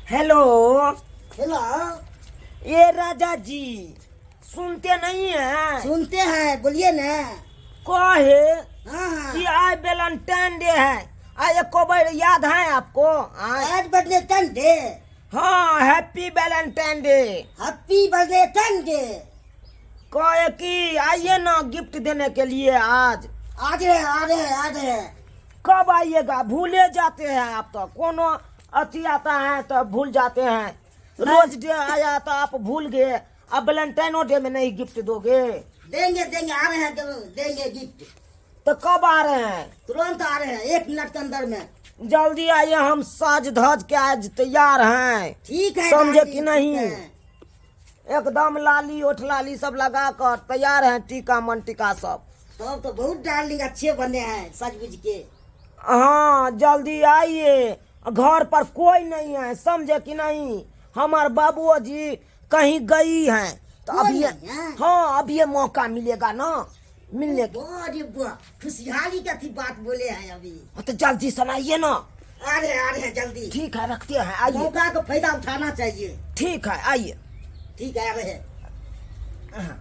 Hello. Hello. ये राजा जी सुनते नहीं है? सुनते हैं, बोलिए ना। कहे हाँ हाँ। कि आज वैलेंटाइन डे है। आज एक बार याद है आपको? आज वैलेंटाइन डे। हाँ, happy Valentine day. Happy Valentine day. कहे कि आइए ना गिफ्ट देने के लिए आज। आ रहे हैं। कब आइएगा? भूले जाते हैं आप तो। कोनो अति आता है तो भूल जाते हैं। रोज डे आया तो आप भूल गए। अब वैलेंटाइनो डे में नहीं गिफ्ट दोगे? देंगे आ रहे हैं, देंगे गिफ्ट। तो कब आ रहे हैं? तुरंत आ रहे हैं, 1 मिनट के अंदर में। जल्दी आइए, हम साज धज के आज तैयार हैं। ठीक है। समझे कि नहीं? एकदम लाली ओठ लाली सब लगा कर तैयार हैं, टीका मन टीका सब। सब तो बहुत डार्लिंग अच्छे बने हैं सज बुझ के। हाँ, जल्दी आइए। घर पर कोई नहीं है, समझे कि नहीं? हमार बाबू जी कहीं गई हैं तो कोई अब ये नहीं है? हाँ, अब ये मौका मिलेगा ना मिलने के। अरे वाह, खुशहाली का थी बात बोले हैं अभी। तो जल्दी सुनाइए ना। आ रहे हैं जल्दी। ठीक है, रखते हैं, आइए। मौका का फायदा उठाना चाहिए। ठीक है, आइए। ठीक है, आ रहे हैं।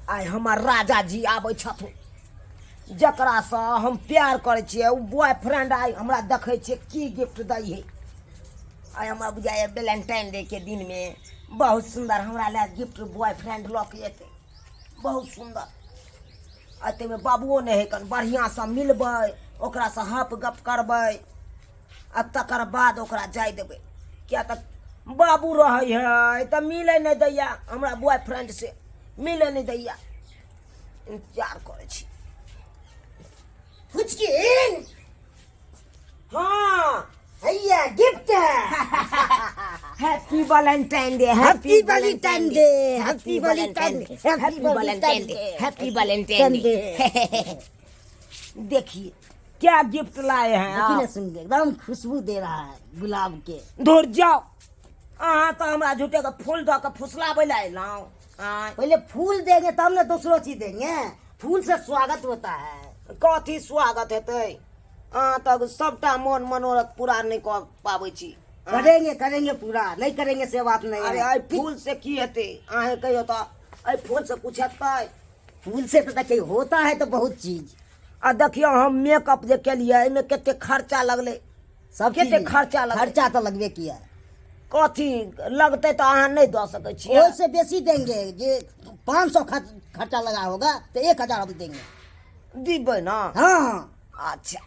आइ हमार राजा जी आबै छथुन, जकरा से हम प्यार करे छियै। उ बॉयफ्रेंड आइ हमरा देखै छियै की गिफ्ट दै है। आइ हमरा बुझाइए वैलेंटाइन डे के दिन में बहुत सुंदर हमरा ले गिफ्ट बॉयफ्रेंड लऽ के एतै। बहुत सुंदर। आ ताहिमे बाबुओ नहि है, कन बढ़िआँ से मिलबै, ओकरा से हप गप करबै, आ तकर बाद ओकरा जाय देबै। किया तऽ बाबू रहै है तऽ मिलै नहि दैया हमरा बॉयफ्रेंड से, मिले नहीं दैया। इंतजार करे छी। फुचकिन। हाँ, भैया गिफ्ट है। Happy Valentine day, happy Valentine day, happy Valentine day, happy Valentine day, happy Valentine day. देखिए क्या गिफ्ट लाए हैं देखिए ना, आप। सुन के एकदम खुशबू दे रहा है गुलाब के। दूर जाओ। अहाँ तो हमरा झूठे का फूल दऽ के फुसलाबै ला अयलहुँ। पहले फूल देंगे तब ना दूसरों चीज देंगे। फूल से स्वागत होता है। कथी स्वागत हेतै? अहाँ तक सबटा मन मनोरथ पूरा नहीं कर पाबै छी। करेंगे पूरा, नहीं करेंगे से बात नहीं अरे है। आई फूल से की हेतै? अहाँ कहियो तो आई फूल से कुछ हेतै? फूल से तो देखिए होता है तो बहुत चीज। आ देखियो हम मेकअप जे केलिए एहिमे कते खर्चा लगलै। सब कते चीज खर्चा लगलै? खर्चा तो लगबे किया। कथी लगतै तो अहाँ नहीं दऽ सकै छियै? ओहिसे बेसी देंगे। जे 500 खर्चा लगा होगा तो 1000 हम देंगे। दिबै ना? हाँ अच्छा,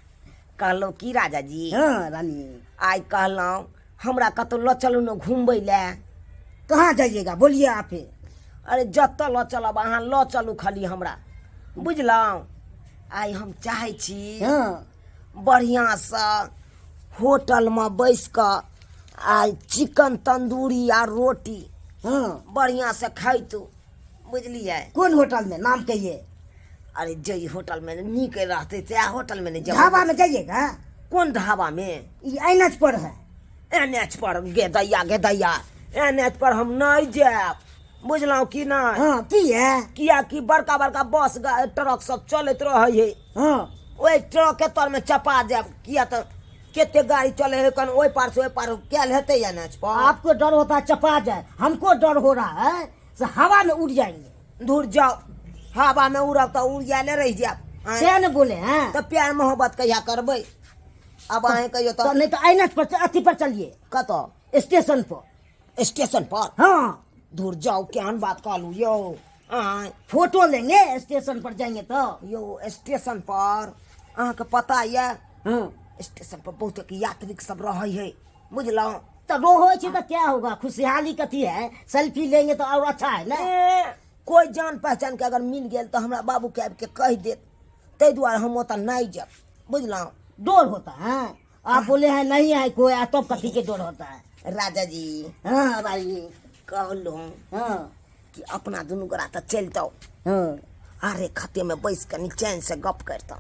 कहलहुँ की राजा जी, हाँ रानी। आइ कहलहुँ हमरा कतौ लऽ चलू ने घुमबै लए। कहाँ जाइएगा बोलिए आप ही। अरे जतऽ लऽ चलब अहाँ लऽ चलू खाली हमरा, बुझलहुँ? आइ हम चाहै छी हाँ बढ़िआँ से होटल में बैस कऽ आ चिकन तंदूरी आ रोटी हाँ। बढ़िया से खैतू, बुझलिए? कौन होटल में, नाम कहिए। अरे जई होटल में नीक रहते त्या होटल में नहीं जाओ। ढाबा में जाइएगा। कौन ढाबा में? ये एनएच पर है। एनएच पर? गे दैया एनएच पर हम नहीं जाएब, बुझलहुँ कि नहीं? हाँ की है? किया कि बड़का बड़का बस ट्रक सब चलत रहे है। हाँ ओहि ट्रक के तर में चपा जाएब। किया तो केते गाड़ी चले है, कन ओहि पार से ओहि पार कैल हेतै एनएच पर? आपको डर होता है चपा जाए, हमको डर हो रहा है से हवा में उड़ जाएंगे। दूर जाओ, हवा में उड़ब तो उड़ जाए रह जाएब। से न बोले हैं तो प्यार मोहब्बत कहिया करबै? अब अहें कहियो तो तो नहीं तो एनएच पर अथी पर चलिए, कतऽ? स्टेशन पर। स्टेशन पर? हाँ दूर जाओ, केहन बात कहलू यो। फोटो लेंगे स्टेशन पर जाएंगे तो। यो स्टेशन पर अहाँके पता ये हाँ स्टेशन पर बहुत यात्री सब रहे है, बुझलहुँ? तो रो हो तो क्या होगा, खुशहाली कथी है, सेल्फी लेंगे तो और अच्छा है ना। कोई जान पहचान के अगर मिल गेल तो हमरा बाबू के आबि के कह देत, ताहि दुआरे हम ओतऽ नहीं जाब, बुझलहुँ? डर होता है। आप बोले हैं नहीं है कोई, तो कथी के डर होता है? राजा जी हाँ भाई। कहलहुँ हाँ कि अपना दुनू गोरा तऽ चलितौ, हाँ अरे खते में बैस कनी चैन से गप करतौ,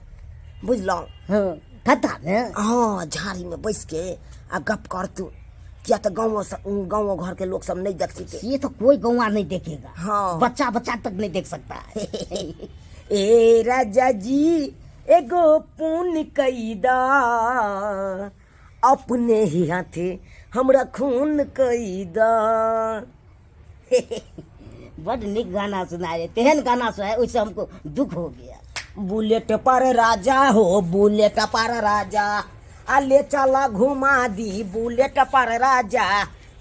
बुझलहुँ? हाँ खता में। हाँ, झाड़ी में बैस के आ गप करतू। किया तो गाँव घर के लोग सब नहीं देख सकते। ये तो कोई गौवा नहीं देखेगा। हाँ। बच्चा तक नहीं देख सकता है। ए राजा जी एगो पुण्य कैदा, अपने ही हाथे हमरा खून कई द। बड़ निक गाना सुनाए, तेहन गाना सुनाए उससे हमको दुख हो गया। बुलेट पर राजा हो, बुलेट पर राजा, आ ले चला घुमा दी बुलेट पर राजा,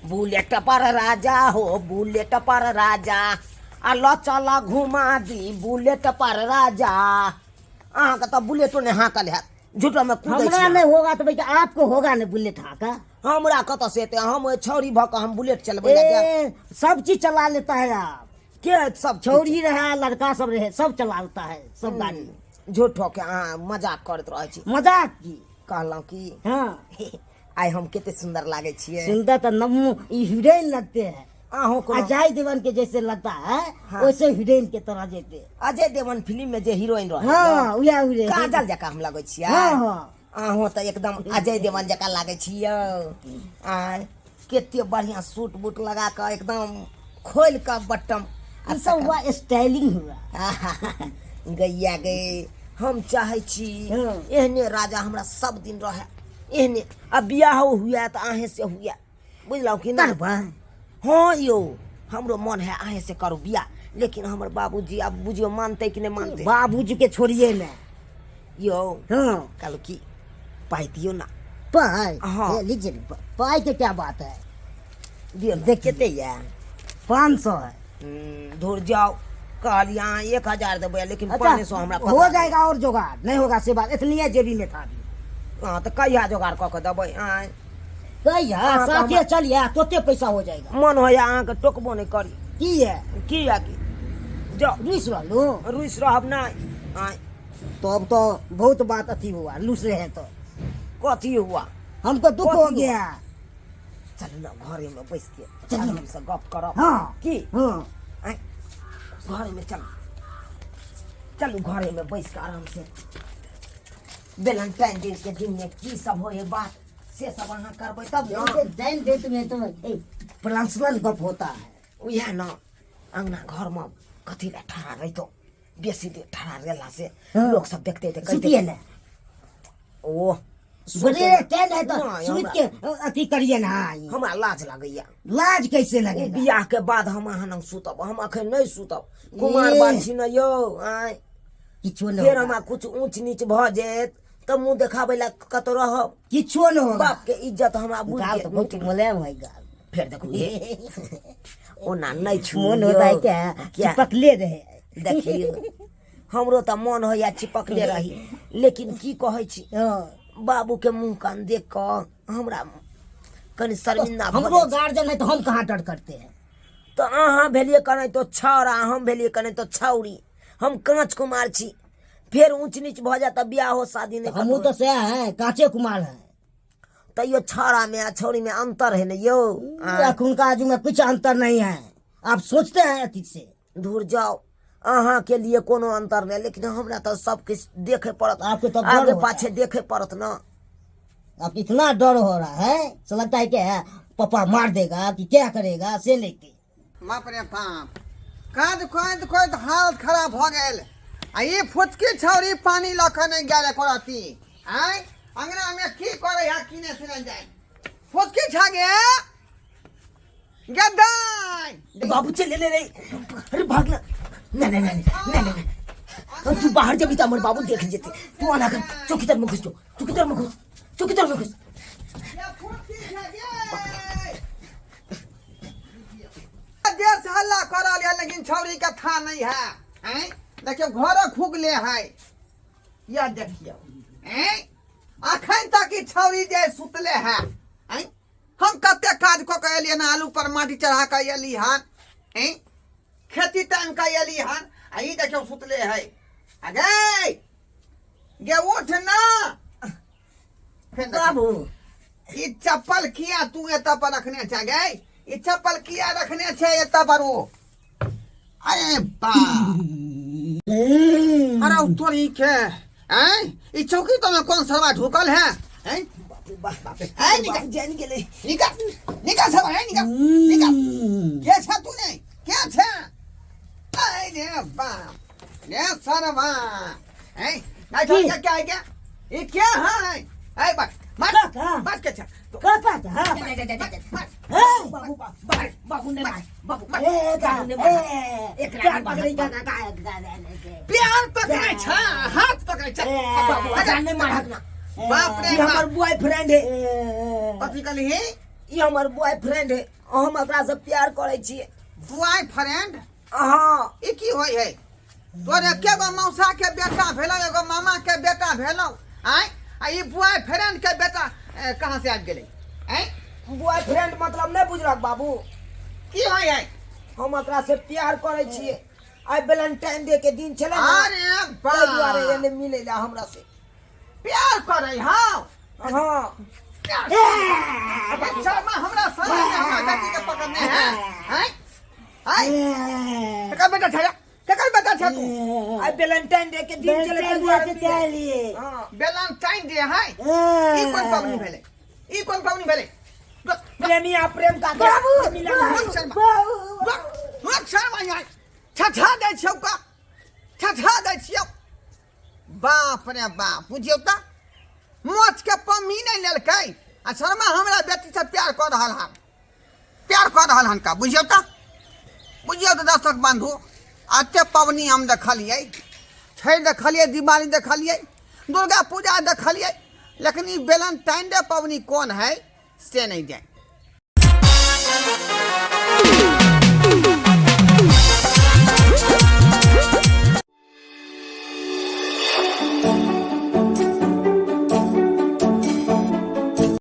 बुलेट पर राजा हो, बुलेट पर राजा, आ लो चला घुमा दी बुलेट पर राजा। अहाँके तऽ बुलेटो ने हाँकल है, झूठो में कूदै हमरा छी। नहीं होगा तो भैया आपको होगा ना बुलेट हाँका। हमरा कतऽ से एतै, हम छौरी भऽ कऽ हम बुलेट चलबै लए जायब। सब चीज चला लेता है आप, के सब छौरी रहे लड़का सब रहे सब चला लेता है सब गाड़ी। झूठो के अहाँ मजाक करैत रहै छी। मजाक की। कहलहुँ कि हाँ आइ हम कते सुंदर लागे छियै। सुंदर तो नमू हीरोइन लगते हैं, अहूँ को अजय देवगन के जैसे लगता है। हाँ। वैसे हीरोइन के तरह जैसे। अजय देवगन फिल्म में जे हीरोइन रहै हाँ उया उया। काजल जकाँ हम लगै छियै। हाँ हाँ अहूँ तऽ एकदम अजय देवगन जकाँ लागै छियै। आ कते बढ़िया सूट बूट लगा कऽ एकदम खोल कऽ बटम। ये सब हुआ स्टाइलिंग हुआ। गैया गए, हम चाहे छी हाँ। एहने राजा हमरा सब दिन रहे, एहने। अब बियाह हुआ तो आहे से हुआ, बुझलहुँ कि ना। करबा हाँ यो, हमरो मन है आहे से करू बियाह, लेकिन हमर बाबूजी अब बुझियो मानते कि नहीं मानते। बाबूजी के छोड़िए ना। यो हाँ कहलो कि पाई दियो ना। पाई। हाँ। लीजिए पाई के क्या बात है, दियो ना। केते या 500 है। धुर जाओ, कहलिए अहाँ 1000 देबै, लेकिन अच्छा 500 हमरा पता हो जाएगा और जुगाड़ नहीं होगा से बात, इतनी जेबी में था अभी। हाँ तो कहिया जोगाड़ कऽ के देबै। आय कहिया हाँ, तो साथे चलिए तोते पैसा हो जाएगा। मन होया अहाँके टोकबो नहीं करी। की है की या की जाओ, रुस लो। रुइस रहब नहीं। आय तो अब तो बहुत बात अथी हुआ, लूस रहे तो कथी हुआ, हमको दुख कथी हो हुआ? गया। चलू ना घरे में बैस के चलू। आराम से गप करब। हाँ की हाँ आय घरे में चलू, चलू घरे में बैस के आराम से वैलेंटाइन डे के दिन में की सब होए बात से सब अहाँ करबै तब ना। दैन देते में तो पर्सनल गप होता है। उएह न अंगना घर में कथी ला ठहरा रहितो, बेसी देर ठहरा रहला से हाँ। लोग सब देखते थे सुतिए ना। ओ बड़े टेन है तो नहीं, सुत के अथी करिए ना। हमरा लाज लगैया। लाज कैसे लगेगा। बियाह के बाद हम अहाँ लग सुतब, हम अखन नहीं सुतब। कुमार बाल छी न यो। आय किछो न फेर होगा। हमरा कुछ ऊंच नीच भ जायत तऽ मुंह देखाबै ला कतौ रहब। किछो न होगा। बाप के इज्जत हमरा बुझ गाल तो बहुत मुलायम है गाल। फिर देखू ये ओना नहीं छू मन होता है क्या चिपकले रहे। देखियो हमरो तऽ मन होइया चिपकले रही, लेकिन की कहै छी हाँ। बाबू के मुंह कान देख कऽ हमरा कनि शर्मिंदा भऽ हमरो जाइ छी। गार्जियन है तो हम कहाँ डर करते हैं। तो अहाँ भेलिए कने तो छौरा, हम भेलिए कने तो छौरी, हम कांच कुमार छी। फिर ऊंच नीच भ जाता बियाह हो शादी नहीं हम तो से हैं कांचे कुमार हैं। तैयो छौरा में आ छौरी में अंतर है न यो। उनका आजू में कुछ अंतर नहीं है, आप सोचते हैं अति से। दूर जाओ, अहाँ के लिए कोनो अंतर नहीं, लेकिन हमरा तो सब किछ देखे पड़त। आपके तो डर आगे होता पाछे देखे पड़त ना। अब इतना डर हो रहा है, तो लगता है क्या पापा मार देगा कि क्या करेगा से लेके। बाप रे बाप, काज खोद खोद हालत खराब हो गेल। आ ये फुचकी छौरी पानी ल के नहीं गेल करती। आय अंगना में की करे है किने सुने जाए। फुचकी छा गे गदाई। बाबू चले ले रे, अरे भाग ना। नहीं नहीं नहीं नहीं नहीं नहीं, तू बाहर जब हमर बाबू देख जेते। तू आना कर चौकीदार में घुस जो, चौकीदार में घुस, चौकीदार में घुस। ये फुचकी छा गे देश हल्ला करल है, लेकिन छौरी का था नहीं है। हैं देखियो घर खुगले है, या देखियो हैं अखन तक ई छौरी जे सुतले है। हैं हम कते काज क के एलिए ना, आलू पर माटी चढ़ा के एली हन। हैं खेती टाइम का एली हन, आ ई देखियो सुतले है। अगे गे उठ ना। फेर देखियो, बाबू ई चप्पल किया तू एत पर रखने छ गे? ई चप्पल किया रखने छे एत पर? वो अरे बा अरे तोरी के हैं ई चौकी तो में कौन सरवा ढुकल है? हैं बाप रे, आय निकल। बाबू जान गेले। निकल निकल सब है, निकल निकल। क्या छा तूने क्या छा? अरे बा ये सरवा हैं ना क्या क्या है क्या? ये क्या है? ऐ बस क्या? बस के छा कपत हाँ बाबू बाबू ने मार बाबू प्यार प्यार पकड़े छ हाथ पकड़े छ बाबू जाने मारक ना बाप रे ये हमर बॉयफ्रेंड है कथी कहली हे ये हमर बॉयफ्रेंड है हम एकरा से प्यार करे छिए बॉयफ्रेंड हां ई की होय है तोरे केगो मौसा के बेटा भेलो एगो मामा के बेटा भेलो आय आ ई बॉयफ्रेंड के बेटा कहां से आ गेलै आय बॉयफ्रेंड मतलब नहीं बुझलक बाबू की होय है हम एकरा से प्यार करे छिए आई वैलेंटाइन डे के दिन चले ना अरे ताहि दुआरे बाप एने मिले ला हमरा से प्यार करे हां हां शर्मा हमरा संगे हमरा बेटी के पकड़ने हैं हैं आय का बेटा छया का बेटा छ तू आई वैलेंटाइन डे के दिन चले ताहि दुआरे मिले। हां वैलेंटाइन डे है ई कोन पावनी भेले ई कोन पावनी भेले प्रेमी आ प्रेम का बाबू मिलन है मत शर्मा यार छछा दै छियौ का छछा दै छियौ बाप रे बाप बुझियौ त मोच के पमी नहीं लेलकै आ शर्मा हमरा बेटी से प्यार कर रहल हन का बुझियौ त दर्शक बंधु आते पवनी हम देखलियै छठि देखलियै दिवाली देखलियै दुर्गा पूजा देखलियै लेकिन ई वैलेंटाइन डे पवनी कौन है से नहीं जाए।